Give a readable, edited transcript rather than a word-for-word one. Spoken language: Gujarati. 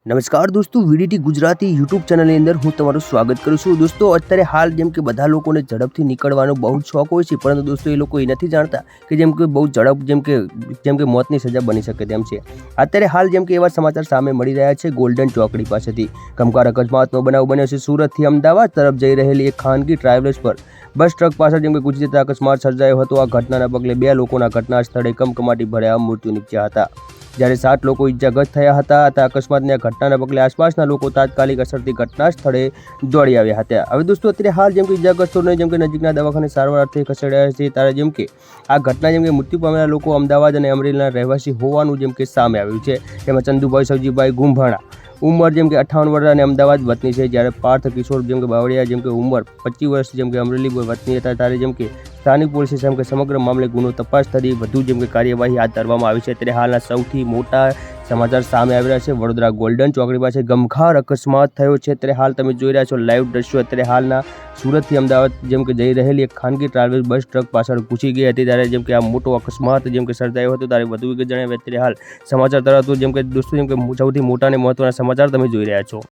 નમસ્કાર દોસ્તો, વીડીટી ગુજરાતી યુટ્યુબ ચેનલની અંદર હું તમારું સ્વાગત કરું છું। દોસ્તો, અત્યારે હાલ જેમ કે બધા લોકોને ઝડપથી નીકળવાનો બહુ જ શોખ હોય છે, પરંતુ દોસ્તો એ લોકો એ નથી જાણતા કે જેમ કે બહુ ઝડપ જેમ કે મોતની સજા બની શકે તેમ છે। અત્યારે હાલ જેમ કે એવા સમાચાર સામે મળી રહ્યા છે ગોલ્ડન ચોકડી પાસેથી ગમખ્વાર અકસ્માતનો બનાવ બન્યો છે। સુરતથી અમદાવાદ તરફ જઈ રહેલી એક ખાનગી ટ્રાવેલ્સ પર બસ ટ્રક પાછળ જેમ કે ગુજરી જતા અકસ્માત સર્જાયો હતો। આ ઘટનાના પગલે 2 લોકોના ઘટના સ્થળે કમકમાટી ભર્યા મૃત્યુ નીપજ્યા હતા, જ્યારે 7 લોકો ઇજાગ્રસ્ત થયા હતા। અકસ્માતની આ ઘટનાના પગલે આસપાસના લોકો તાત્કાલિક અસરથી ઘટના સ્થળે દોડી આવ્યા હતા। હવે દોસ્તો, અત્યારે હાલ જેમ કે ઇજાગ્રસ્તોને જેમ કે નજીકના દવાખાને સારવાર અર્થે ખસેડાયા છે, ત્યારે જેમ કે આ ઘટના જેમ કે મૃત્યુ પામેલા લોકો અમદાવાદ અને અમરેલીના રહેવાસી હોવાનું જેમ કે સામે આવ્યું છે। તેમાં ચંદુભાઈ સવજીભાઈ ગુંભાણા ઉંમર જેમ કે 58 વર્ષ અને અમદાવાદ વતની છે, જ્યારે પાર્થ કિશોર જેમ કે બાવળિયા જેમ કે ઉંમર 25 વર્ષ જેમ કે અમરેલી વતની હતા। ત્યારે જેમ કે સ્થાનિક પોલીસે જેમ કે સમગ્ર મામલે ગુનો તપાસ કરી વધુ જેમ કે કાર્યવાહી હાથ ધરવામાં આવી છે। ત્યારે હાલના સૌથી મોટા સમાચાર સામે આવી રહ્યા છે। વડોદરા ગોલ્ડન ચોકડી પાસે ગમખ્વાર અકસ્માત થયો છે। ત્યારે હાલ તમે જોઈ રહ્યા છો લાઈવ દ્રશ્યો। અત્યારે હાલના સુરતથી અમદાવાદ જેમ કે જઈ રહેલી એક ખાનગી ટ્રાવેલ્સ બસ ટ્રક પાછળ ઘૂસી ગઈ હતી, ત્યારે જેમ કે આ મોટો અકસ્માત જેમ કે સર્જાયો હતો। ત્યારે વધુ વિગત જણાવ્યા અત્યારે હાલ સમાચાર તરફ જેમ કે દોસ્તો જેમ કે સૌથી મોટા અને મહત્વના સમાચાર તમે જોઈ રહ્યા છો।